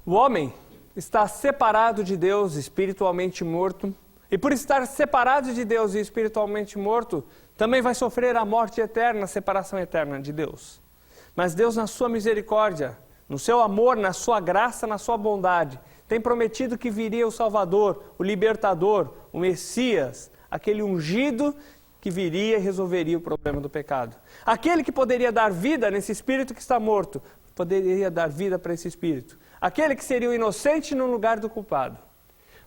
O homem está separado de Deus, espiritualmente morto, e por estar separado de Deus e espiritualmente morto, também vai sofrer a morte eterna, a separação eterna de Deus. Mas Deus, na sua misericórdia, no seu amor, na sua graça, na sua bondade, tem prometido que viria o Salvador, o Libertador, o Messias, aquele ungido que viria e resolveria o problema do pecado. Aquele que poderia dar vida nesse espírito que está morto, poderia dar vida para esse espírito. Aquele que seria o inocente no lugar do culpado.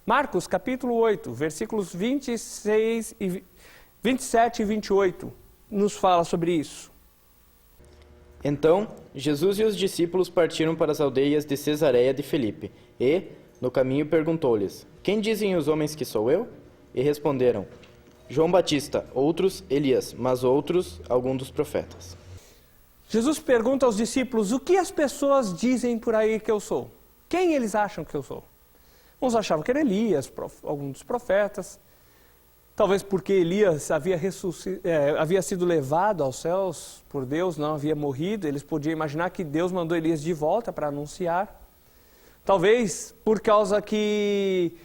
Marcos capítulo 8, versículos 27 e 28, nos fala sobre isso. Então, Jesus e os discípulos partiram para as aldeias de Cesareia de Filipe, e, no caminho, perguntou-lhes: Quem dizem os homens que sou eu? E responderam: João Batista, outros Elias, mas outros algum dos profetas. Jesus pergunta aos discípulos: o que as pessoas dizem por aí que eu sou? Quem eles acham que eu sou? Uns achavam que era Elias, algum dos profetas. Talvez porque Elias havia sido levado aos céus por Deus, não havia morrido. Eles podiam imaginar que Deus mandou Elias de volta para anunciar. Talvez por causa que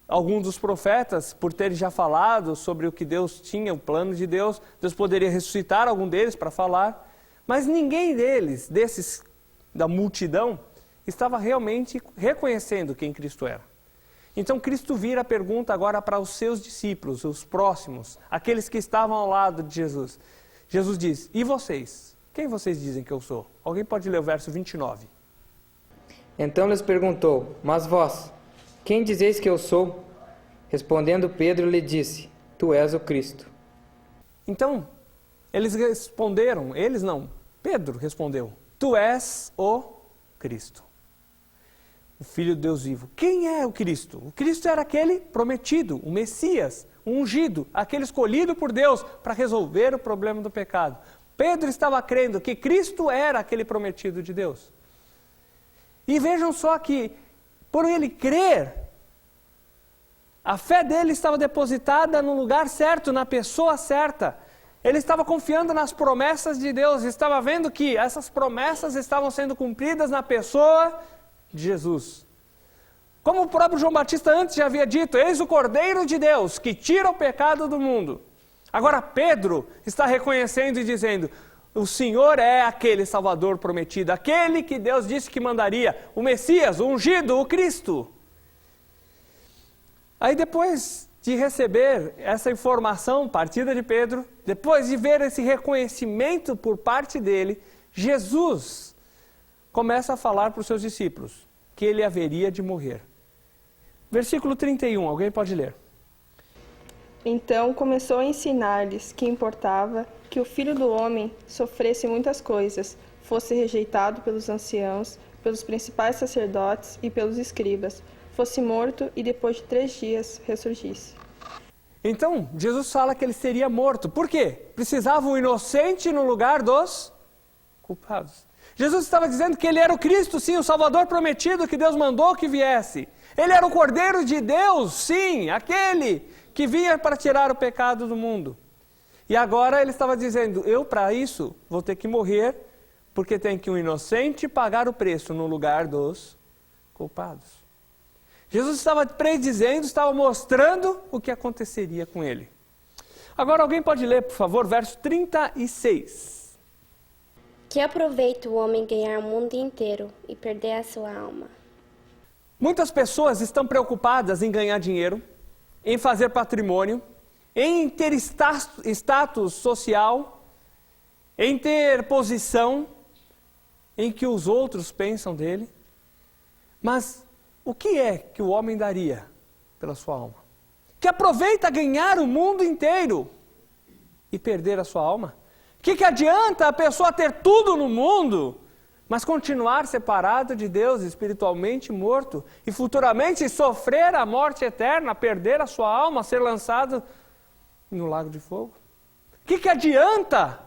algum dos profetas, por terem já falado sobre o que Deus tinha, o plano de Deus, Deus poderia ressuscitar algum deles para falar. Mas ninguém deles, desses da multidão, estava realmente reconhecendo quem Cristo era. Então Cristo vira a pergunta agora para os seus discípulos, os próximos, aqueles que estavam ao lado de Jesus. Jesus diz: e vocês? Quem vocês dizem que eu sou? Alguém pode ler o verso 29. Então lhes perguntou: Mas vós, quem dizeis que eu sou? Respondendo Pedro lhe disse: Tu és o Cristo. Então, eles responderam, Pedro respondeu: Tu és o Cristo, o Filho de Deus vivo. Quem é o Cristo? O Cristo era aquele prometido, o Messias, o ungido, aquele escolhido por Deus para resolver o problema do pecado. Pedro estava crendo que Cristo era aquele prometido de Deus. E vejam só que, por ele crer, a fé dele estava depositada no lugar certo, na pessoa certa. Ele estava confiando nas promessas de Deus, estava vendo que essas promessas estavam sendo cumpridas na pessoa de Jesus. Como o próprio João Batista antes já havia dito: eis o Cordeiro de Deus que tira o pecado do mundo. Agora Pedro está reconhecendo e dizendo: o Senhor é aquele Salvador prometido, aquele que Deus disse que mandaria, o Messias, o ungido, o Cristo. Aí depois de receber essa informação partida de Pedro, depois de ver esse reconhecimento por parte dele, Jesus começa a falar para os seus discípulos que ele haveria de morrer. Versículo 31, alguém pode ler? Então começou a ensinar-lhes que importava que o Filho do Homem sofresse muitas coisas, fosse rejeitado pelos anciãos, pelos principais sacerdotes e pelos escribas, fosse morto e depois de 3 dias ressurgisse. Então, Jesus fala que ele seria morto. Por quê? Precisava um inocente no lugar dos culpados. Jesus estava dizendo que ele era o Cristo, sim, o Salvador prometido que Deus mandou que viesse. Ele era o Cordeiro de Deus, sim, aquele que vinha para tirar o pecado do mundo. E agora ele estava dizendo: eu para isso vou ter que morrer, porque tem que um inocente pagar o preço no lugar dos culpados. Jesus estava predizendo, estava mostrando o que aconteceria com ele. Agora alguém pode ler, por favor, verso 36. Que aproveita o homem ganhar o mundo inteiro e perder a sua alma? Muitas pessoas estão preocupadas em ganhar dinheiro, em fazer patrimônio, em ter status social, em ter posição, em que os outros pensam dele. Mas o que é que o homem daria pela sua alma? Que aproveita ganhar o mundo inteiro e perder a sua alma? Que adianta a pessoa ter tudo no mundo, mas continuar separado de Deus, espiritualmente morto, e futuramente sofrer a morte eterna, perder a sua alma, ser lançado no lago de fogo? Que adianta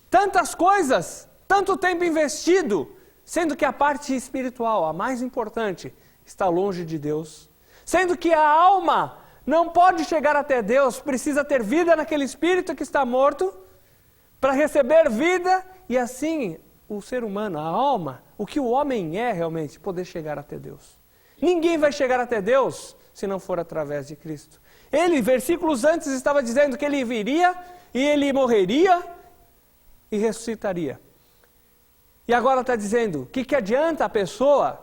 tantas coisas, tanto tempo investido, sendo que a parte espiritual, a mais importante, está longe de Deus? Sendo que a alma não pode chegar até Deus, precisa ter vida naquele espírito que está morto, para receber vida, e assim o ser humano, a alma, o que o homem é realmente, poder chegar até Deus. Ninguém vai chegar até Deus se não for através de Cristo. Ele, versículos antes, estava dizendo que ele viria e ele morreria e ressuscitaria. E agora está dizendo, que adianta a pessoa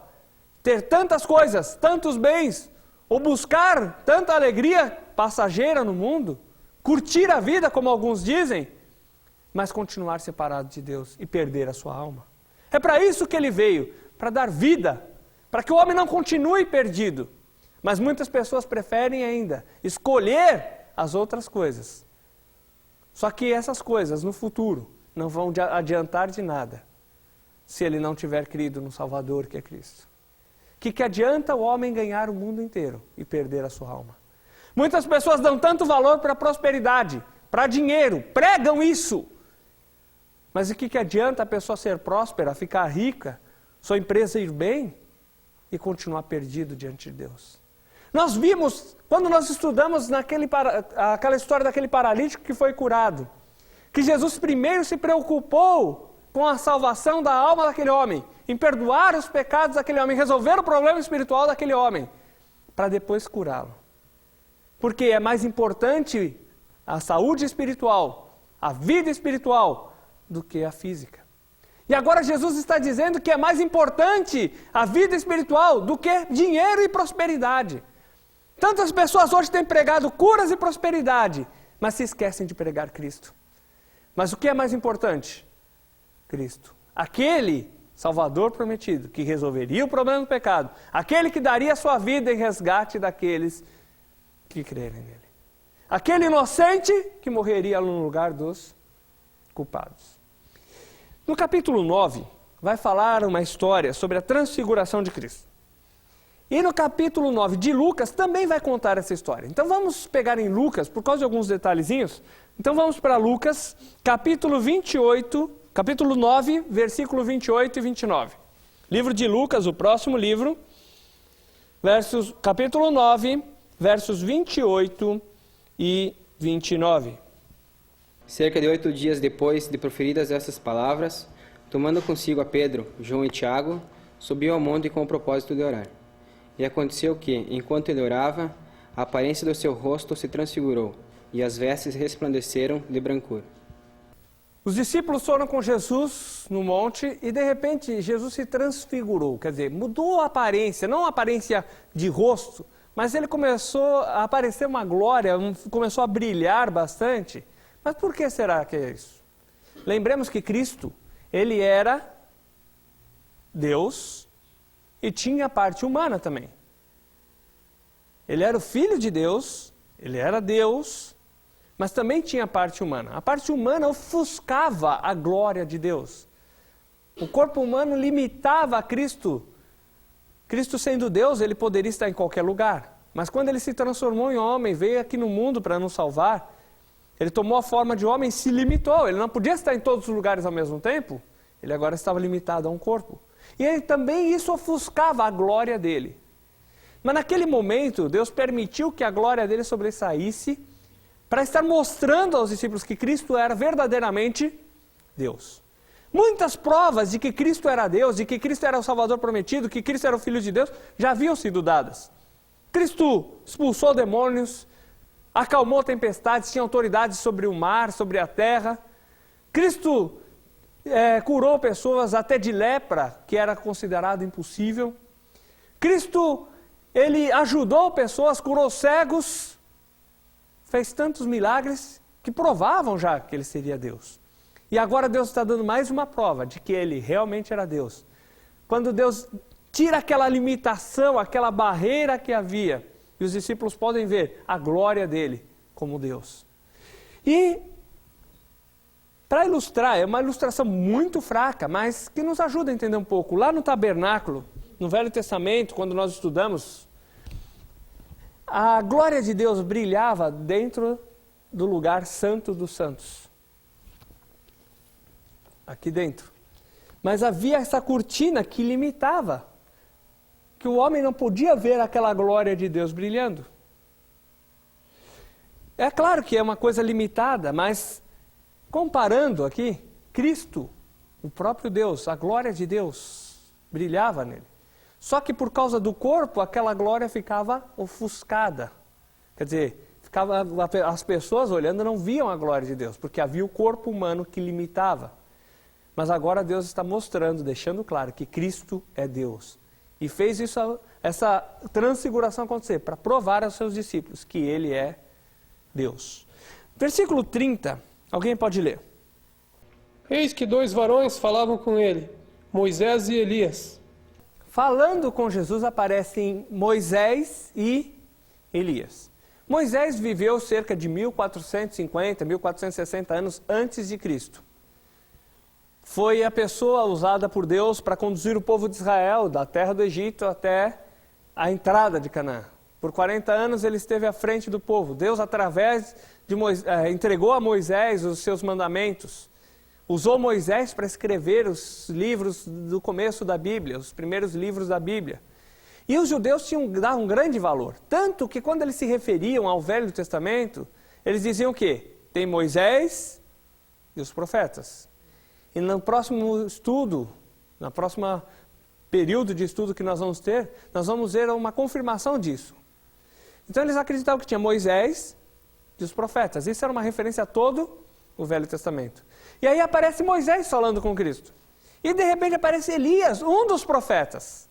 ter tantas coisas, tantos bens, ou buscar tanta alegria passageira no mundo, curtir a vida, como alguns dizem, mas continuar separado de Deus e perder a sua alma. É para isso que ele veio, para dar vida, para que o homem não continue perdido. Mas muitas pessoas preferem ainda escolher as outras coisas. Só que essas coisas, no futuro, não vão adiantar de nada, se ele não tiver crido no Salvador, que é Cristo. Que adianta o homem ganhar o mundo inteiro e perder a sua alma? Muitas pessoas dão tanto valor para a prosperidade, para dinheiro, pregam isso. Mas o que adianta a pessoa ser próspera, ficar rica, sua empresa ir bem e continuar perdido diante de Deus? Nós vimos, quando nós estudamos aquela história daquele paralítico que foi curado, que Jesus primeiro se preocupou com a salvação da alma daquele homem, em perdoar os pecados daquele homem, resolver o problema espiritual daquele homem, para depois curá-lo. Porque é mais importante a saúde espiritual, a vida espiritual, do que a física. E agora Jesus está dizendo que é mais importante a vida espiritual do que dinheiro e prosperidade. Tantas pessoas hoje têm pregado curas e prosperidade, mas se esquecem de pregar Cristo. Mas o que é mais importante? Cristo. Aquele Salvador prometido, que resolveria o problema do pecado. Aquele que daria a sua vida em resgate daqueles que crerem nele. Aquele inocente que morreria no lugar dos culpados. No capítulo 9, vai falar uma história sobre a transfiguração de Cristo. E no capítulo 9 de Lucas também vai contar essa história. Então vamos pegar em Lucas, por causa de alguns detalhezinhos. Então vamos para Lucas, capítulo 9, versículo 28 e 29. Livro de Lucas, o próximo livro, capítulo 9, versos 28 e 29. Cerca de 8 dias depois de proferidas essas palavras, tomando consigo a Pedro, João e Tiago, subiu ao monte com o propósito de orar. E aconteceu que, enquanto ele orava, a aparência do seu rosto se transfigurou, e as vestes resplandeceram de brancura. Os discípulos foram com Jesus no monte e, de repente, Jesus se transfigurou. Quer dizer, mudou a aparência, não a aparência de rosto, mas ele começou a aparecer uma glória, começou a brilhar bastante. Mas por que será que é isso? Lembremos que Cristo, ele era Deus e tinha parte humana também. Ele era o Filho de Deus, ele era Deus, mas também tinha parte humana. A parte humana ofuscava a glória de Deus. O corpo humano limitava a Cristo. Cristo sendo Deus, ele poderia estar em qualquer lugar. Mas quando ele se transformou em homem, veio aqui no mundo para nos salvar, ele tomou a forma de homem e se limitou. Ele não podia estar em todos os lugares ao mesmo tempo. Ele agora estava limitado a um corpo. E ele, também isso ofuscava a glória dele. Mas naquele momento, Deus permitiu que a glória dele sobressaísse para estar mostrando aos discípulos que Cristo era verdadeiramente Deus. Muitas provas de que Cristo era Deus, de que Cristo era o Salvador prometido, que Cristo era o Filho de Deus, já haviam sido dadas. Cristo expulsou demônios, acalmou tempestades, tinha autoridade sobre o mar, sobre a terra. Cristo curou pessoas até de lepra, que era considerado impossível. Cristo, ele ajudou pessoas, curou cegos, fez tantos milagres que provavam já que ele seria Deus. E agora Deus está dando mais uma prova de que ele realmente era Deus. Quando Deus tira aquela limitação, aquela barreira que havia, e os discípulos podem ver a glória dele como Deus. E, para ilustrar, é uma ilustração muito fraca, mas que nos ajuda a entender um pouco. Lá no tabernáculo, no Velho Testamento, quando nós estudamos, a glória de Deus brilhava dentro do lugar santo dos santos. Aqui dentro. Mas havia essa cortina que limitava, que o homem não podia ver aquela glória de Deus brilhando. É claro que é uma coisa limitada, mas comparando aqui, Cristo, o próprio Deus, a glória de Deus, brilhava nele. Só que por causa do corpo, aquela glória ficava ofuscada. Quer dizer, as pessoas olhando não viam a glória de Deus, porque havia o corpo humano que limitava. Mas agora Deus está mostrando, deixando claro que Cristo é Deus. E fez essa transfiguração acontecer, para provar aos seus discípulos que Ele é Deus. Versículo 30, alguém pode ler? Eis que 2 varões falavam com ele, Moisés e Elias. Falando com Jesus aparecem Moisés e Elias. Moisés viveu cerca de 1450, 1460 anos antes de Cristo. Foi a pessoa usada por Deus para conduzir o povo de Israel da terra do Egito até a entrada de Canaã. Por 40 anos ele esteve à frente do povo. Deus, através de Moisés, entregou a Moisés os seus mandamentos. Usou Moisés para escrever os livros do começo da Bíblia, os primeiros livros da Bíblia. E os judeus tinham dado um grande valor. Tanto que quando eles se referiam ao Velho Testamento, eles diziam o quê? Tem Moisés e os profetas. E no próximo estudo, na próxima período de estudo que nós vamos ver uma confirmação disso. Então eles acreditavam que tinha Moisés e os profetas. Isso era uma referência a todo o Velho Testamento. E aí aparece Moisés falando com Cristo. E de repente aparece Elias, um dos profetas.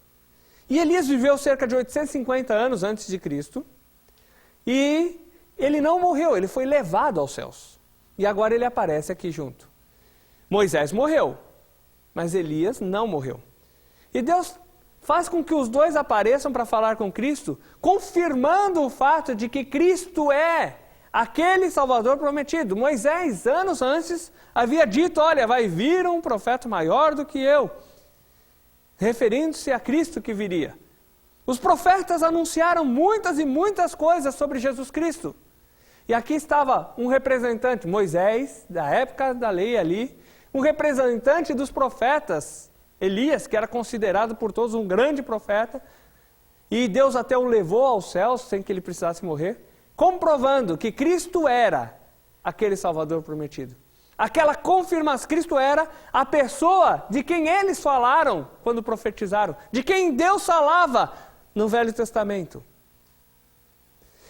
E Elias viveu cerca de 850 anos antes de Cristo. E ele não morreu, ele foi levado aos céus. E agora ele aparece aqui junto. Moisés morreu, mas Elias não morreu. E Deus faz com que os dois apareçam para falar com Cristo, confirmando o fato de que Cristo é aquele Salvador prometido. Moisés, anos antes, havia dito, olha, vai vir um profeta maior do que eu, referindo-se a Cristo que viria. Os profetas anunciaram muitas e muitas coisas sobre Jesus Cristo. E aqui estava um representante, Moisés, da época da lei ali, um representante dos profetas, Elias, que era considerado por todos um grande profeta, e Deus até o levou aos céus sem que ele precisasse morrer, comprovando que Cristo era aquele Salvador prometido. Aquela confirmação, Cristo era a pessoa de quem eles falaram quando profetizaram, de quem Deus falava no Velho Testamento.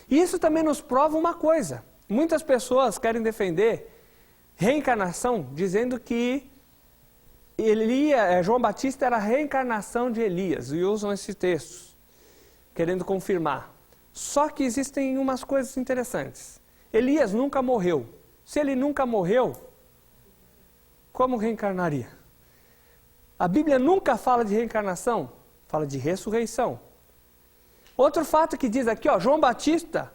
E isso também nos prova uma coisa. Muitas pessoas querem defender reencarnação, dizendo que João Batista era a reencarnação de Elias, e usam esses textos, querendo confirmar. Só que existem umas coisas interessantes. Elias nunca morreu. Se ele nunca morreu, como reencarnaria? A Bíblia nunca fala de reencarnação, fala de ressurreição. Outro fato que diz aqui, João Batista,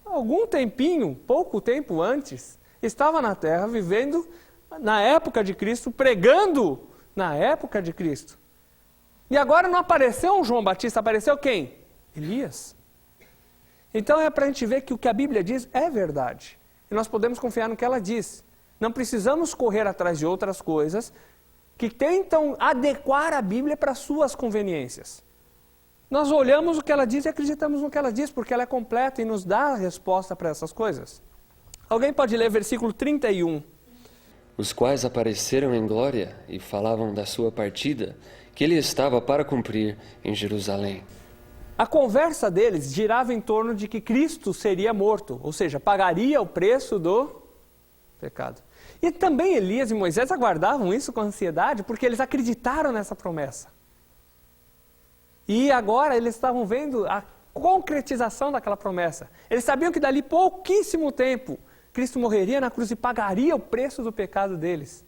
algum tempinho, pouco tempo antes, estava na terra, vivendo na época de Cristo, pregando na época de Cristo. E agora não apareceu um João Batista, apareceu quem? Elias. Então é para a gente ver que o que a Bíblia diz é verdade. E nós podemos confiar no que ela diz. Não precisamos correr atrás de outras coisas que tentam adequar a Bíblia para suas conveniências. Nós olhamos o que ela diz e acreditamos no que ela diz, porque ela é completa e nos dá a resposta para essas coisas. Alguém pode ler versículo 31. Os quais apareceram em glória e falavam da sua partida, que ele estava para cumprir em Jerusalém. A conversa deles girava em torno de que Cristo seria morto, ou seja, pagaria o preço do pecado. E também Elias e Moisés aguardavam isso com ansiedade, porque eles acreditaram nessa promessa. E agora eles estavam vendo a concretização daquela promessa. Eles sabiam que dali pouquíssimo tempo, Cristo morreria na cruz e pagaria o preço do pecado deles.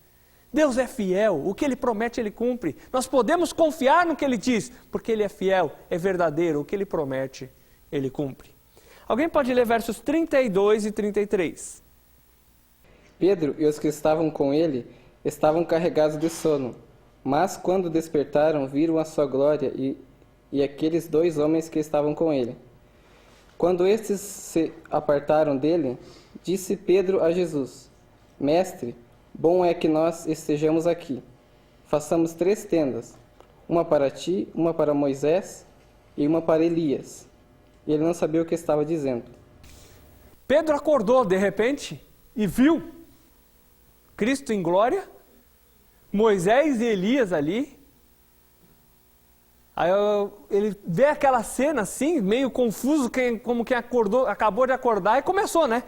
Deus é fiel, o que Ele promete Ele cumpre. Nós podemos confiar no que Ele diz, porque Ele é fiel, é verdadeiro, o que Ele promete, Ele cumpre. Alguém pode ler versos 32 e 33. Pedro e os que estavam com ele estavam carregados de sono, mas quando despertaram viram a sua glória e aqueles 2 homens que estavam com ele. Quando estes se apartaram dele, disse Pedro a Jesus, Mestre, bom é que nós estejamos aqui. Façamos 3 tendas, uma para ti, uma para Moisés e uma para Elias. E ele não sabia o que estava dizendo. Pedro acordou de repente e viu Cristo em glória, Moisés e Elias ali, Aí ele vê aquela cena assim, meio confuso, como quem acabou de acordar, e começou, né?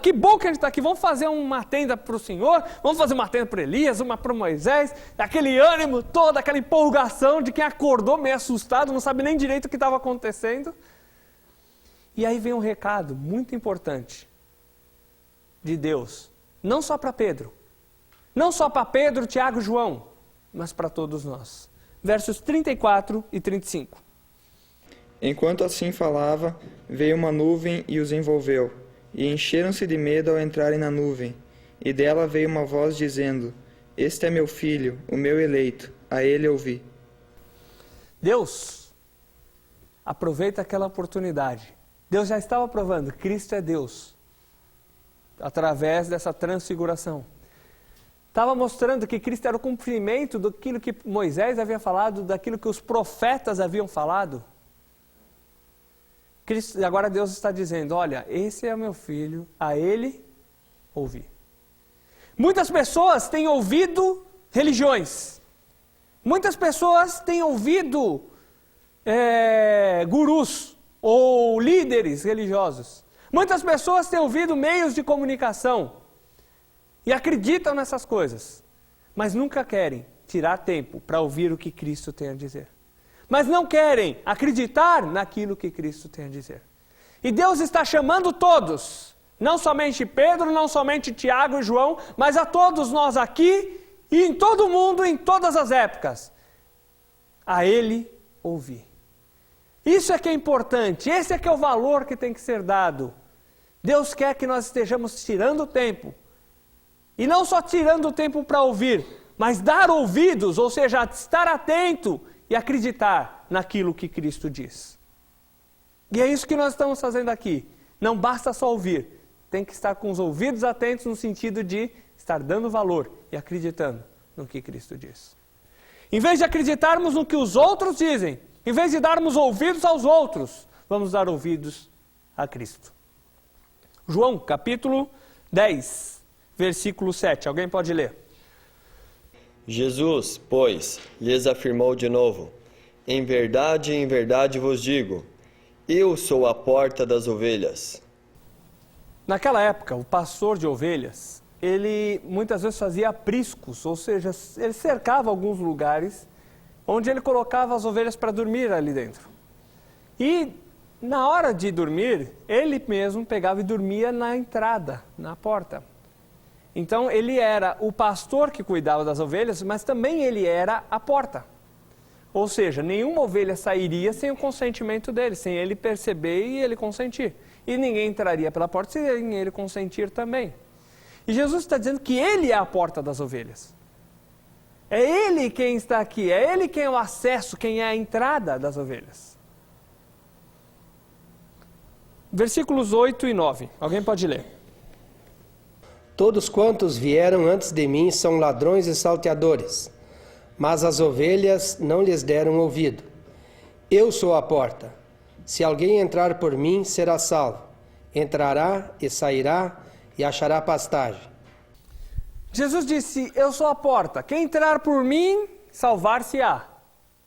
Que bom que a gente está aqui, vamos fazer uma tenda para o Senhor, vamos fazer uma tenda para Elias, uma para Moisés, aquele ânimo todo, aquela empolgação de quem acordou meio assustado, não sabe nem direito o que estava acontecendo. E aí vem um recado muito importante de Deus, não só para Pedro, Tiago e João, mas para todos nós. Versos 34 e 35. Enquanto assim falava, veio uma nuvem e os envolveu, e encheram-se de medo ao entrarem na nuvem. E dela veio uma voz dizendo: Este é meu filho, o meu eleito, a ele ouvi. Deus aproveita aquela oportunidade. Deus já estava provando, Cristo é Deus, através dessa transfiguração. Estava mostrando que Cristo era o cumprimento daquilo que Moisés havia falado, daquilo que os profetas haviam falado. Cristo, agora Deus está dizendo, olha, esse é o meu filho, a ele ouvi. Muitas pessoas têm ouvido religiões. Muitas pessoas têm ouvido gurus ou líderes religiosos. Muitas pessoas têm ouvido meios de comunicação. E acreditam nessas coisas, mas nunca querem tirar tempo para ouvir o que Cristo tem a dizer. Mas não querem acreditar naquilo que Cristo tem a dizer. E Deus está chamando todos, não somente Pedro, não somente Tiago e João, mas a todos nós aqui e em todo o mundo, em todas as épocas, a Ele ouvir. Isso é que é importante, esse é que é o valor que tem que ser dado. Deus quer que nós estejamos tirando tempo. E não só tirando o tempo para ouvir, mas dar ouvidos, ou seja, estar atento e acreditar naquilo que Cristo diz. E é isso que nós estamos fazendo aqui. Não basta só ouvir, tem que estar com os ouvidos atentos no sentido de estar dando valor e acreditando no que Cristo diz. Em vez de acreditarmos no que os outros dizem, em vez de darmos ouvidos aos outros, vamos dar ouvidos a Cristo. João, capítulo 10. Versículo 7, alguém pode ler? Jesus, pois, lhes afirmou de novo: em verdade vos digo, eu sou a porta das ovelhas. Naquela época, o pastor de ovelhas, ele muitas vezes fazia apriscos, ou seja, ele cercava alguns lugares onde ele colocava as ovelhas para dormir ali dentro. E na hora de dormir, ele mesmo pegava e dormia na entrada, na porta. Então ele era o pastor que cuidava das ovelhas, mas também ele era a porta. Ou seja, nenhuma ovelha sairia sem o consentimento dele, sem ele perceber e ele consentir. E ninguém entraria pela porta sem ele consentir também. E Jesus está dizendo que ele é a porta das ovelhas. É ele quem está aqui, é ele quem é o acesso, quem é a entrada das ovelhas. Versículos 8 e 9, alguém pode ler? Todos quantos vieram antes de mim são ladrões e salteadores, mas as ovelhas não lhes deram ouvido. Eu sou a porta. Se alguém entrar por mim, será salvo. Entrará e sairá e achará pastagem. Jesus disse, eu sou a porta. Quem entrar por mim, salvar-se-á.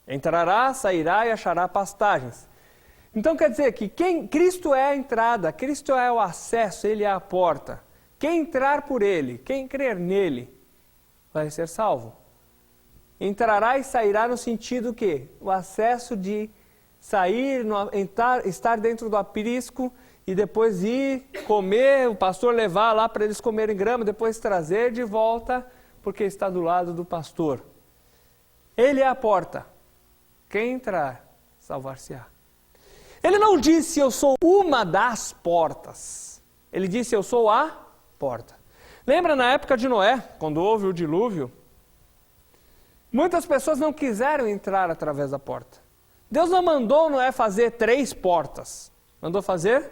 Entrará, sairá e achará pastagens. Então quer dizer que Cristo é a entrada, Cristo é o acesso, Ele é a porta. Quem entrar por Ele, quem crer nele, vai ser salvo. Entrará e sairá no sentido que o acesso de sair, estar dentro do aprisco e depois ir comer, o pastor levar lá para eles comerem grama, depois trazer de volta, porque está do lado do pastor. Ele é a porta. Quem entrar, salvar-se-á. Ele não disse, eu sou uma das portas. Ele disse, eu sou a porta. Lembra na época de Noé, quando houve o dilúvio? Muitas pessoas não quiseram entrar através da porta. Deus não mandou Noé fazer 3 portas. Mandou fazer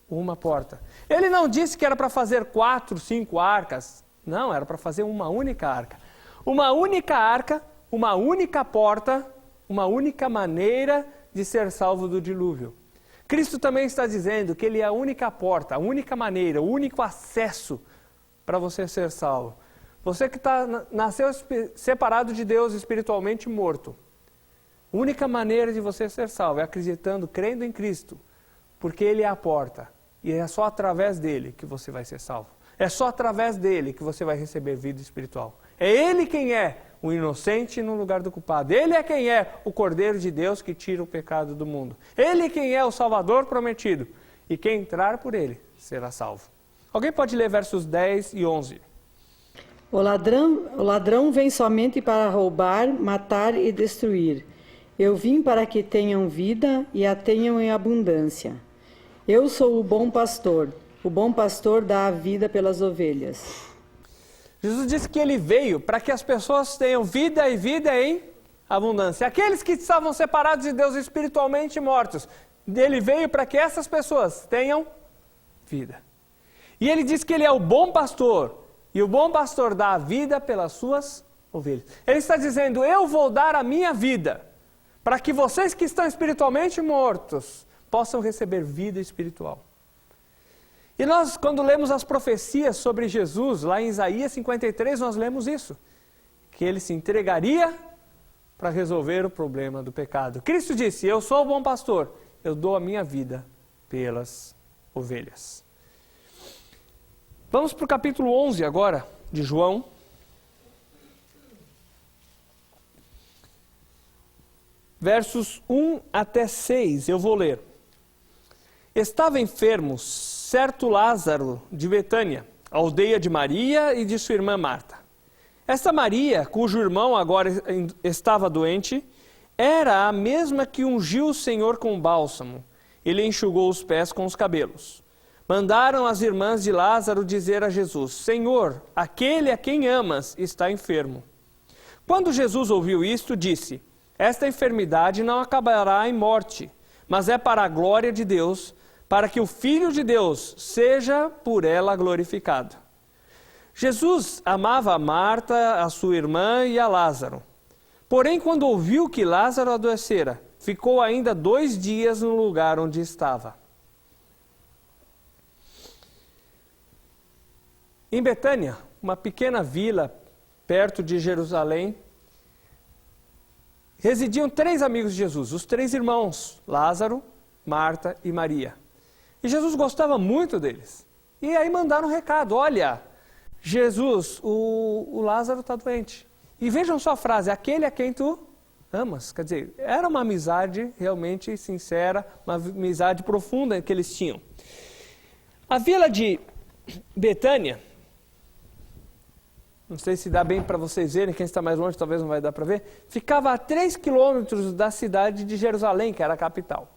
uma porta. Ele não disse que era para fazer 4, 5 arcas. Não, era para fazer uma única arca. Uma única arca, uma única porta, uma única maneira de ser salvo do dilúvio. Cristo também está dizendo que Ele é a única porta, a única maneira, o único acesso para você ser salvo. Você que nasceu separado de Deus, espiritualmente morto. A única maneira de você ser salvo é acreditando, crendo em Cristo, porque Ele é a porta. E é só através dele que você vai ser salvo. É só através dele que você vai receber vida espiritual. É Ele quem é o inocente no lugar do culpado. Ele é quem é o Cordeiro de Deus que tira o pecado do mundo. Ele quem é o Salvador prometido. E quem entrar por Ele será salvo. Alguém pode ler versos 10 e 11? O ladrão vem somente para roubar, matar e destruir. Eu vim para que tenham vida e a tenham em abundância. Eu sou o bom pastor. O bom pastor dá a vida pelas ovelhas. Jesus disse que Ele veio para que as pessoas tenham vida e vida em abundância. Aqueles que estavam separados de Deus espiritualmente mortos, Ele veio para que essas pessoas tenham vida. E Ele diz que Ele é o bom pastor. E o bom pastor dá a vida pelas suas ovelhas. Ele está dizendo, eu vou dar a minha vida para que vocês que estão espiritualmente mortos possam receber vida espiritual. E nós, quando lemos as profecias sobre Jesus, lá em Isaías 53, nós lemos isso. Que Ele se entregaria para resolver o problema do pecado. Cristo disse, eu sou o bom pastor, eu dou a minha vida pelas ovelhas. Vamos para o capítulo 11 agora, de João. Versos 1 até 6, eu vou ler. Estava enfermo certo Lázaro de Betânia, aldeia de Maria e de sua irmã Marta. Esta Maria, cujo irmão agora estava doente, era a mesma que ungiu o Senhor com bálsamo. Ele enxugou os pés com os cabelos. Mandaram as irmãs de Lázaro dizer a Jesus, Senhor, aquele a quem amas está enfermo. Quando Jesus ouviu isto, disse, esta enfermidade não acabará em morte, mas é para a glória de Deus, para que o Filho de Deus seja por ela glorificado. Jesus amava a Marta, a sua irmã e a Lázaro. Porém, quando ouviu que Lázaro adoecera, ficou ainda 2 dias no lugar onde estava. Em Betânia, uma pequena vila perto de Jerusalém, residiam 3 amigos de Jesus, os 3 irmãos, Lázaro, Marta e Maria. E Jesus gostava muito deles. E aí mandaram um recado, olha, Jesus, o Lázaro está doente. E vejam só a frase, aquele a quem tu amas. Quer dizer, era uma amizade realmente sincera, uma amizade profunda que eles tinham. A vila de Betânia, não sei se dá bem para vocês verem, quem está mais longe talvez não vai dar para ver, ficava a 3 quilômetros da cidade de Jerusalém, que era a capital.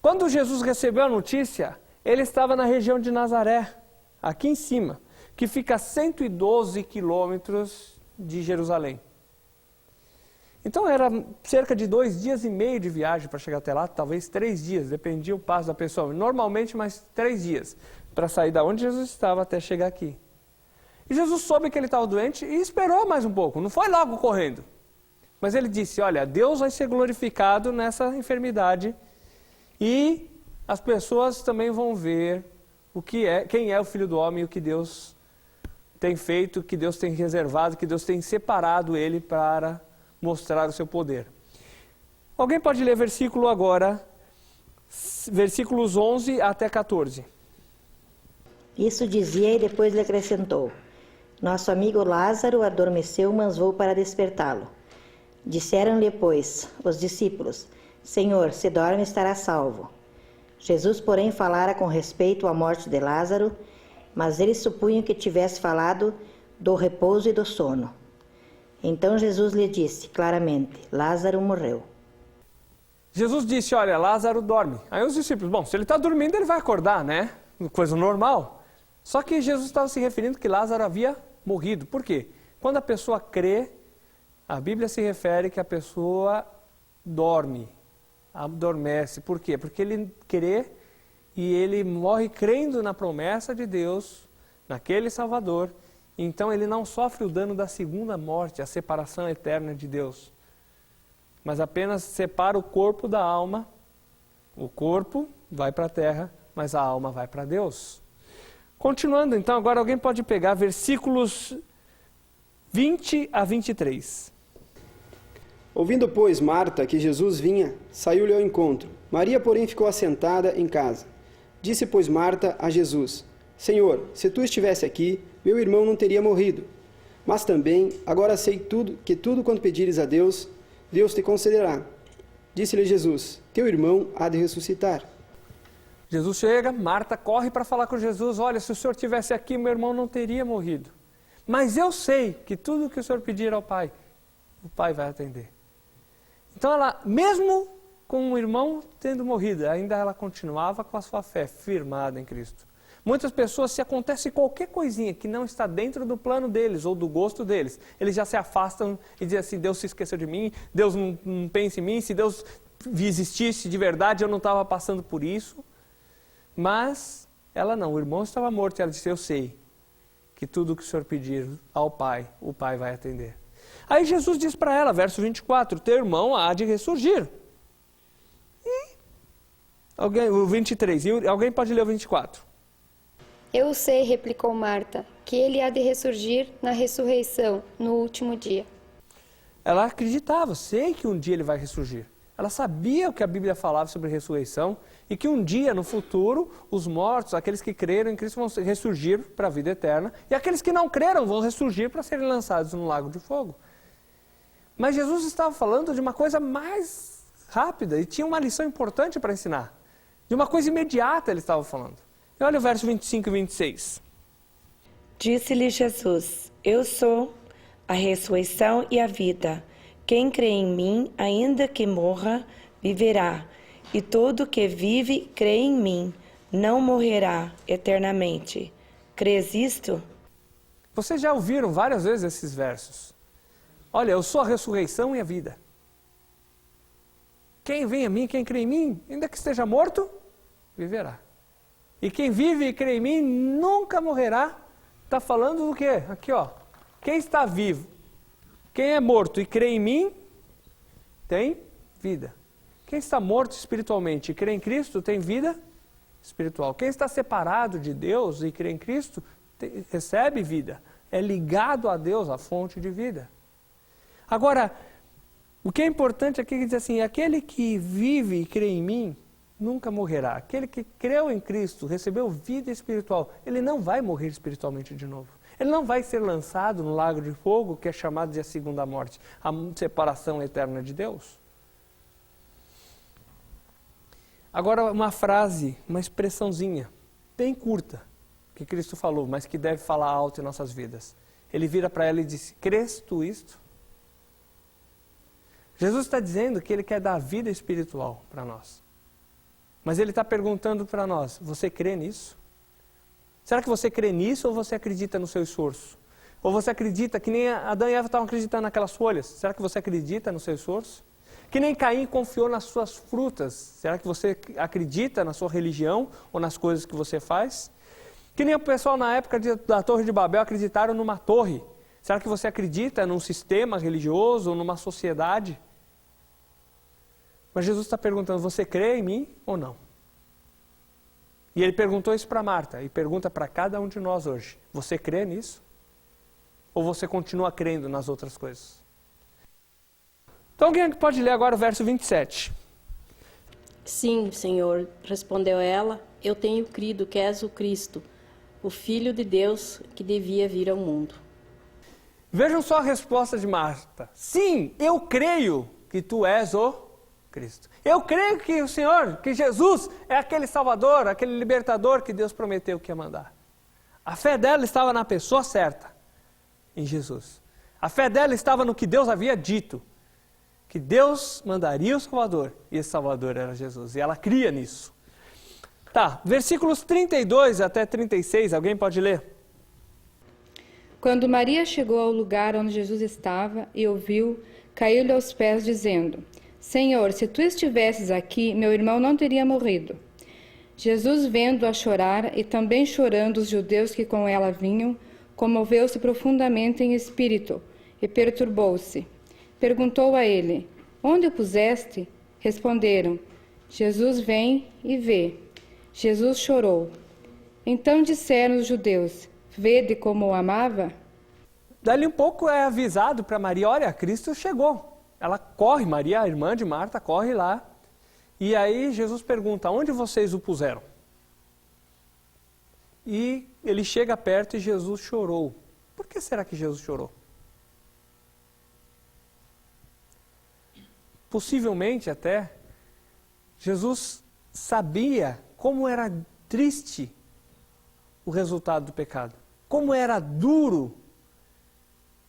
Quando Jesus recebeu a notícia, ele estava na região de Nazaré, aqui em cima, que fica a 112 quilômetros de Jerusalém. Então era cerca de 2 dias e meio de viagem para chegar até lá, talvez 3 dias, dependia o passo da pessoa. Normalmente mais 3 dias, para sair da onde Jesus estava até chegar aqui. E Jesus soube que ele estava doente e esperou mais um pouco, não foi logo correndo. Mas ele disse, olha, Deus vai ser glorificado nessa enfermidade e as pessoas também vão ver quem é o Filho do Homem e o que Deus tem feito, o que Deus tem reservado, que Deus tem separado ele para mostrar o seu poder. Alguém pode ler versículo agora, versículos 11 até 14. Isso dizia e depois lhe acrescentou, nosso amigo Lázaro adormeceu, mas vou para despertá-lo. Disseram-lhe, pois, os discípulos, Senhor, se dorme estará salvo. Jesus, porém, falara com respeito à morte de Lázaro, mas eles supunham que tivesse falado do repouso e do sono. Então Jesus lhe disse claramente, Lázaro morreu. Jesus disse, olha, Lázaro dorme. Aí os discípulos, bom, se ele está dormindo, ele vai acordar, né? Coisa normal. Só que Jesus estava se referindo que Lázaro havia morrido. Por quê? Quando a pessoa crê, a Bíblia se refere que a pessoa dorme, adormece. Por quê? Porque ele crê e ele morre crendo na promessa de Deus, naquele Salvador. Então ele não sofre o dano da segunda morte, a separação eterna de Deus. Mas apenas separa o corpo da alma. O corpo vai para a terra, mas a alma vai para Deus. Continuando, então, agora alguém pode pegar versículos 20 a 23. Ouvindo, pois, Marta que Jesus vinha, saiu-lhe ao encontro. Maria, porém, ficou assentada em casa. Disse, pois, Marta a Jesus: Senhor, se tu estivesse aqui, meu irmão não teria morrido. Mas também, agora sei que tudo quanto pedires a Deus, Deus te concederá. Disse-lhe Jesus: Teu irmão há de ressuscitar. Jesus chega, Marta corre para falar com Jesus: olha, se o Senhor estivesse aqui, meu irmão não teria morrido. Mas eu sei que tudo que o Senhor pedir ao Pai, o Pai vai atender. Então ela, mesmo com o irmão tendo morrido, ainda ela continuava com a sua fé firmada em Cristo. Muitas pessoas, se acontece qualquer coisinha que não está dentro do plano deles ou do gosto deles, eles já se afastam e dizem assim: Deus se esqueceu de mim, Deus não pensa em mim, se Deus existisse de verdade eu não estava passando por isso. Mas ela não, o irmão estava morto e ela disse: eu sei que tudo que o Senhor pedir ao Pai, o Pai vai atender. Aí Jesus diz para ela, verso 24, teu irmão há de ressurgir. E o 23, e alguém pode ler o 24? Eu sei, replicou Marta, que ele há de ressurgir na ressurreição, no último dia. Ela acreditava, sei que um dia ele vai ressurgir. Ela sabia o que a Bíblia falava sobre ressurreição e que um dia, no futuro, os mortos, aqueles que creram em Cristo, vão ressurgir para a vida eterna e aqueles que não creram vão ressurgir para serem lançados no lago de fogo. Mas Jesus estava falando de uma coisa mais rápida e tinha uma lição importante para ensinar. De uma coisa imediata ele estava falando. E olha o verso 25 e 26. Disse-lhe Jesus: Eu sou a ressurreição e a vida. Quem crê em mim, ainda que morra, viverá. E todo que vive, crê em mim, não morrerá eternamente. Crês isto? Vocês já ouviram várias vezes esses versos. Olha, eu sou a ressurreição e a vida. Quem vem a mim, quem crê em mim, ainda que esteja morto, viverá. E quem vive e crê em mim nunca morrerá. Está falando do quê? Aqui, ó. Quem está vivo, quem é morto e crê em mim, tem vida. Quem está morto espiritualmente e crê em Cristo, tem vida espiritual. Quem está separado de Deus e crê em Cristo, recebe vida. É ligado a Deus, a fonte de vida. Agora, o que é importante aqui é dizer assim, aquele que vive e crê em mim, nunca morrerá. Aquele que creu em Cristo, recebeu vida espiritual, ele não vai morrer espiritualmente de novo. Ele não vai ser lançado no lago de fogo, que é chamado de a segunda morte, a separação eterna de Deus. Agora uma frase, uma expressãozinha, bem curta, que Cristo falou, mas que deve falar alto em nossas vidas. Ele vira para ela e disse: crês tu isto? Jesus está dizendo que Ele quer dar vida espiritual para nós. Mas Ele está perguntando para nós, você crê nisso? Será que você crê nisso ou você acredita no seu esforço? Ou você acredita que nem Adão e Eva estavam acreditando naquelas folhas? Será que você acredita no seu esforço? Que nem Caim confiou nas suas frutas. Será que você acredita na sua religião ou nas coisas que você faz? Que nem o pessoal na época da Torre de Babel acreditaram numa torre. Será que você acredita num sistema religioso ou numa sociedade? Mas Jesus está perguntando, você crê em mim ou não? E ele perguntou isso para Marta e pergunta para cada um de nós hoje. Você crê nisso? Ou você continua crendo nas outras coisas? Então alguém pode ler agora o verso 27. Sim, Senhor, respondeu ela, eu tenho crido que és o Cristo, o Filho de Deus que devia vir ao mundo. Vejam só a resposta de Marta. Sim, eu creio que tu és o Cristo. Eu creio que o Senhor, que Jesus é aquele Salvador, aquele libertador que Deus prometeu que ia mandar. A fé dela estava na pessoa certa, em Jesus. A fé dela estava no que Deus havia dito, que Deus mandaria o Salvador, e esse Salvador era Jesus, e ela cria nisso. Tá, versículos 32 até 36, alguém pode ler? Quando Maria chegou ao lugar onde Jesus estava e ouviu, caiu-lhe aos pés, dizendo: Senhor, se tu estivesses aqui, meu irmão não teria morrido. Jesus, vendo-a chorar e também chorando os judeus que com ela vinham, comoveu-se profundamente em espírito e perturbou-se. Perguntou a ele: Onde o puseste? Responderam: Jesus, vem e vê. Jesus chorou. Então disseram os judeus: Vede como o amava? Dali um pouco é avisado para Maria, olha, Cristo chegou. ela corre, Maria, a irmã de Marta, corre lá. E aí Jesus pergunta, onde vocês o puseram? E ele chega perto e Jesus chorou. Por que será que Jesus chorou? Possivelmente até, Jesus sabia como era triste o resultado do pecado. Como era duro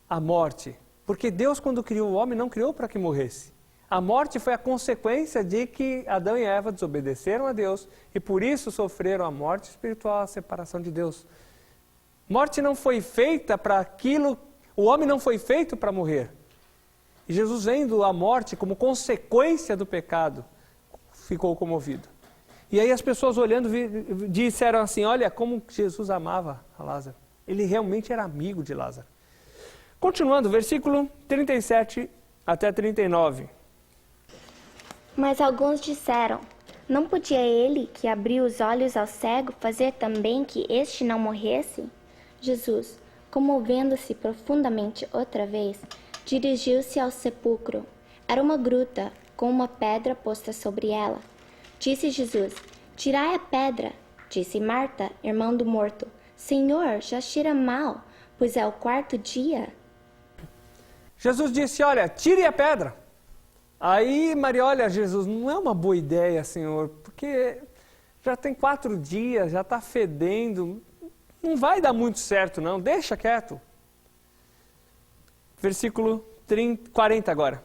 a morte. Porque Deus, quando criou o homem, não criou para que morresse. A morte foi a consequência de que Adão e Eva desobedeceram a Deus e por isso sofreram a morte espiritual, a separação de Deus. Morte não foi feita para aquilo, o homem não foi feito para morrer. E Jesus, vendo a morte como consequência do pecado, ficou comovido. E aí as pessoas olhando disseram assim, olha como Jesus amava a Lázaro. Ele realmente era amigo de Lázaro. Continuando, versículo 37 até 39. Mas alguns disseram, não podia ele, que abriu os olhos ao cego, fazer também que este não morresse? Jesus, comovendo-se profundamente outra vez, dirigiu-se ao sepulcro. Era uma gruta, com uma pedra posta sobre ela. Disse Jesus, tirai a pedra. Disse Marta, irmã do morto, Senhor, já cheira mal, pois é o 4º dia. Jesus disse, olha, tire a pedra. Aí Maria, olha, Jesus, não é uma boa ideia, Senhor, porque já tem 4 dias, já está fedendo, não vai dar muito certo não, deixa quieto. Versículo 40 agora.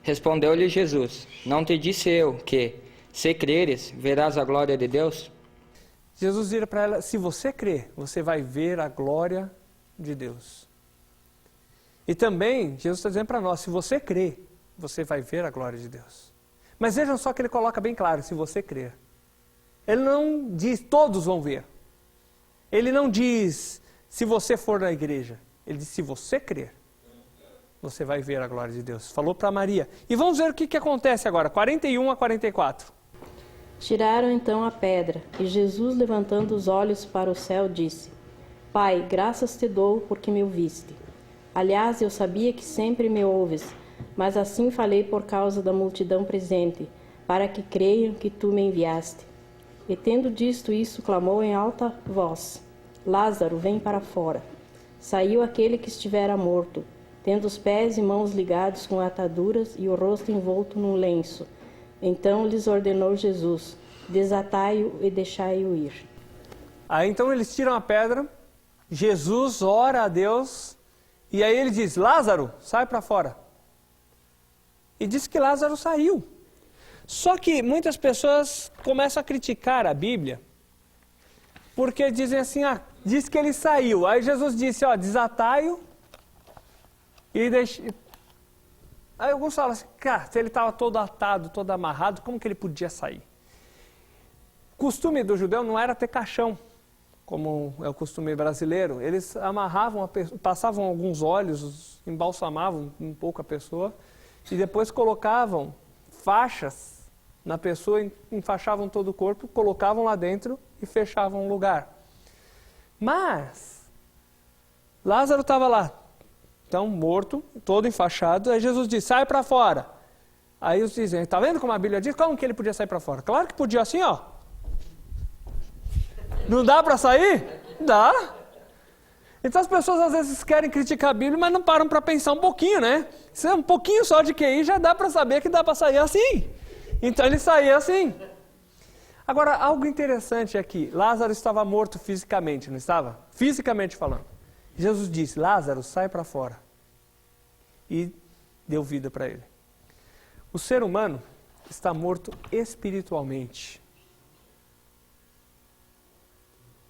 Respondeu-lhe Jesus, não te disse eu que, se creres, verás a glória de Deus? Jesus vira para ela, se você crer, você vai ver a glória de Deus. E também, Jesus está dizendo para nós, se você crer, você vai ver a glória de Deus. Mas vejam só que ele coloca bem claro, se você crer. Ele não diz, todos vão ver. Ele não diz, se você for na igreja. Ele diz, se você crer, você vai ver a glória de Deus. Falou para Maria. E vamos ver o que acontece agora, 41 a 44. Tiraram então a pedra, e Jesus, levantando os olhos para o céu, disse, Pai, graças te dou porque me ouviste. Aliás, eu sabia que sempre me ouves, mas assim falei por causa da multidão presente, para que creiam que tu me enviaste. E tendo dito isso, clamou em alta voz, Lázaro, vem para fora. Saiu aquele que estivera morto, tendo os pés e mãos ligados com ataduras e o rosto envolto num lenço. Então lhes ordenou Jesus, desatai-o e deixai-o ir. Aí então eles tiram a pedra, Jesus ora a Deus, e aí ele diz, Lázaro, sai para fora. E diz que Lázaro saiu. Só que muitas pessoas começam a criticar a Bíblia, porque dizem assim, diz que ele saiu. Aí Jesus disse, desatai-o e deixe. Aí alguns falam assim, cara, se ele estava todo atado, todo amarrado, como que ele podia sair? O costume do judeu não era ter caixão, como é o costume brasileiro. Eles amarravam, passavam alguns óleos, embalsamavam um pouco a pessoa, e depois colocavam faixas na pessoa, enfaixavam todo o corpo, colocavam lá dentro e fechavam o lugar. Mas Lázaro estava lá, então morto, todo enfaixado, aí Jesus disse, sai para fora. Aí os dizem, está vendo como a Bíblia diz? Como que ele podia sair para fora? Claro que podia assim, ó. Não dá para sair? Dá. Então as pessoas às vezes querem criticar a Bíblia, mas não param para pensar um pouquinho, né? Se é um pouquinho só de QI, já dá para saber que dá para sair assim. Então ele saía assim. Agora, algo interessante aqui. Lázaro estava morto fisicamente, não estava? Fisicamente falando. Jesus disse, Lázaro, sai para fora. E deu vida para ele. O ser humano está morto espiritualmente.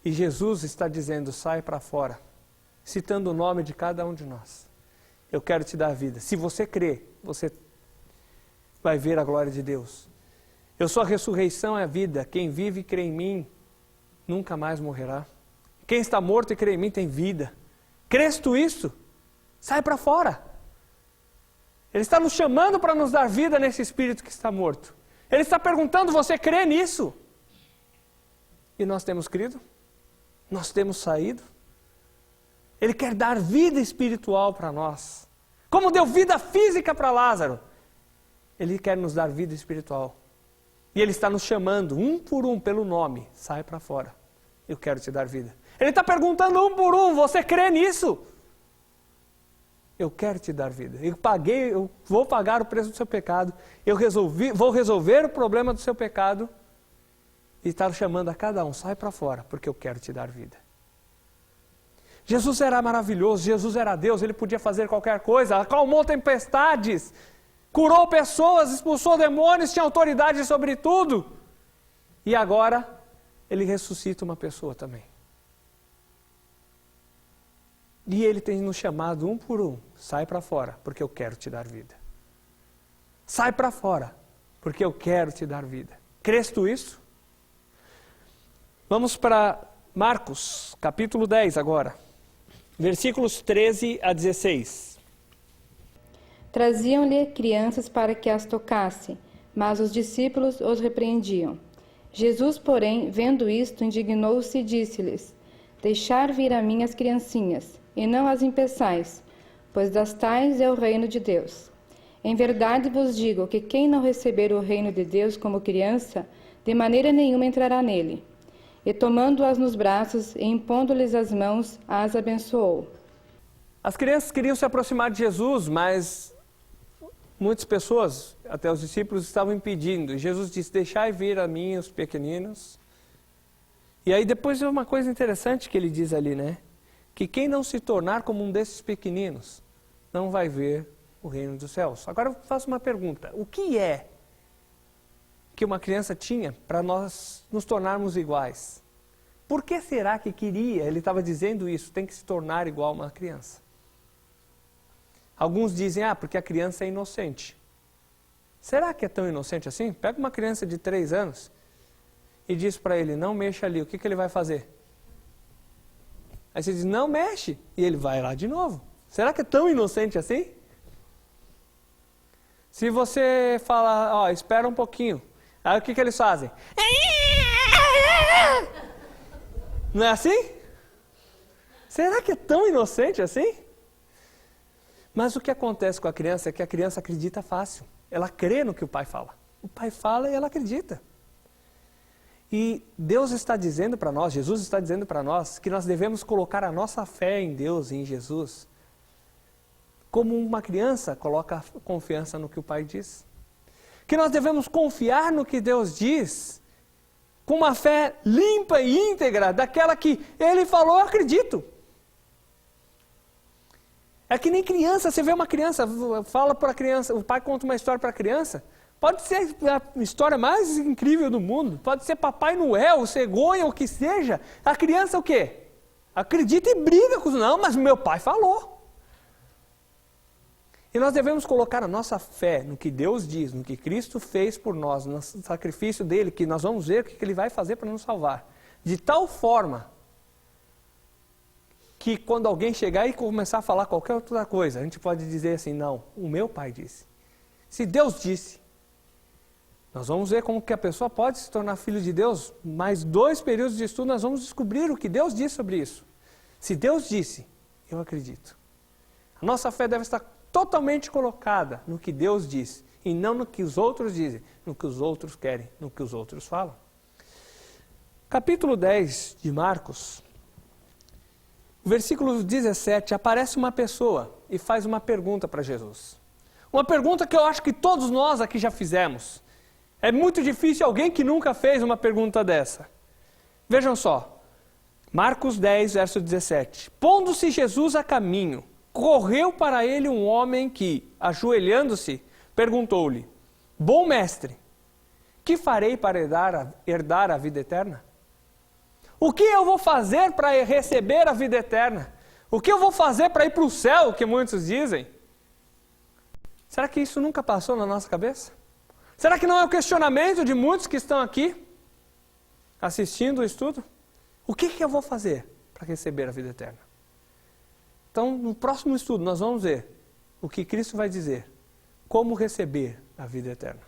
E Jesus está dizendo, sai para fora. Citando o nome de cada um de nós. Eu quero te dar vida. Se você crer, você vai ver a glória de Deus. Eu sou a ressurreição e a vida. Quem vive e crê em mim, nunca mais morrerá. Quem está morto e crê em mim tem vida. Crês tu isso? Sai para fora. Ele está nos chamando para nos dar vida nesse espírito que está morto. Ele está perguntando, você crê nisso? E nós temos crido? Nós temos saído? Ele quer dar vida espiritual para nós. Como deu vida física para Lázaro, Ele quer nos dar vida espiritual. E Ele está nos chamando, um por um, pelo nome. Sai para fora. Eu quero te dar vida. Ele está perguntando um por um, você crê nisso? Eu quero te dar vida. Eu vou pagar o preço do seu pecado. Vou resolver o problema do seu pecado. E está chamando a cada um, sai para fora, porque eu quero te dar vida. Jesus era maravilhoso, Jesus era Deus, Ele podia fazer qualquer coisa, acalmou tempestades, curou pessoas, expulsou demônios, tinha autoridade sobre tudo. E agora, Ele ressuscita uma pessoa também. E Ele tem nos chamado um por um, sai para fora, porque eu quero te dar vida. Sai para fora, porque eu quero te dar vida. Crês tu isso? Vamos para Marcos, capítulo 10 agora, versículos 13 a 16. Traziam-lhe crianças para que as tocasse, mas os discípulos os repreendiam. Jesus, porém, vendo isto, indignou-se e disse-lhes: Deixar vir a mim as criancinhas, e não as impeçais, pois das tais é o reino de Deus. Em verdade vos digo que quem não receber o reino de Deus como criança, de maneira nenhuma entrará nele. E tomando-as nos braços e impondo-lhes as mãos, as abençoou. As crianças queriam se aproximar de Jesus, mas muitas pessoas, até os discípulos, estavam impedindo. Jesus disse, deixai vir a mim os pequeninos. E aí depois é uma coisa interessante que ele diz ali, né? Que quem não se tornar como um desses pequeninos, não vai ver o reino dos céus. Agora eu faço uma pergunta. O que é que uma criança tinha para nós nos tornarmos iguais? Por que será que queria, ele estava dizendo isso, tem que se tornar igual a uma criança? Alguns dizem, porque a criança é inocente. Será que é tão inocente assim? Pega uma criança de 3 anos e diz para ele, não mexa ali, o que ele vai fazer? Aí você diz, não mexe, e ele vai lá de novo. Será que é tão inocente assim? Se você fala, espera um pouquinho, aí o que eles fazem? Não é assim? Será que é tão inocente assim? Mas o que acontece com a criança é que a criança acredita fácil. Ela crê no que o pai fala. O pai fala e ela acredita. E Deus está dizendo para nós, Jesus está dizendo para nós, que nós devemos colocar a nossa fé em Deus e em Jesus. Como uma criança coloca confiança no que o pai diz. Que nós devemos confiar no que Deus diz, com uma fé limpa e íntegra, daquela que Ele falou, eu acredito. É que nem criança, você vê uma criança, fala para a criança, o pai conta uma história para a criança, pode ser a história mais incrível do mundo, pode ser Papai Noel, cegonha, o que seja, a criança o quê? Acredita e briga com os, não, mas meu pai falou. E nós devemos colocar a nossa fé no que Deus diz, no que Cristo fez por nós, no sacrifício dele, que nós vamos ver o que ele vai fazer para nos salvar. De tal forma que quando alguém chegar e começar a falar qualquer outra coisa, a gente pode dizer assim, não, o meu pai disse. Se Deus disse, nós vamos ver como que a pessoa pode se tornar filho de Deus. Mais 2 períodos de estudo nós vamos descobrir o que Deus disse sobre isso. Se Deus disse, eu acredito. A nossa fé deve estar totalmente colocada no que Deus diz e não no que os outros dizem, no que os outros querem, no que os outros falam. Capítulo 10 de Marcos, versículo 17, aparece uma pessoa e faz uma pergunta para Jesus. Uma pergunta que eu acho que todos nós aqui já fizemos. É muito difícil alguém que nunca fez uma pergunta dessa. Vejam só, Marcos 10, verso 17. Pondo-se Jesus a caminho, correu para ele um homem que, ajoelhando-se, perguntou-lhe, bom mestre, que farei para herdar a vida eterna? O que eu vou fazer para receber a vida eterna? O que eu vou fazer para ir para o céu, que muitos dizem? Será que isso nunca passou na nossa cabeça? Será que não é o questionamento de muitos que estão aqui, assistindo o estudo? O que eu vou fazer para receber a vida eterna? Então, no próximo estudo, nós vamos ver o que Cristo vai dizer, como receber a vida eterna.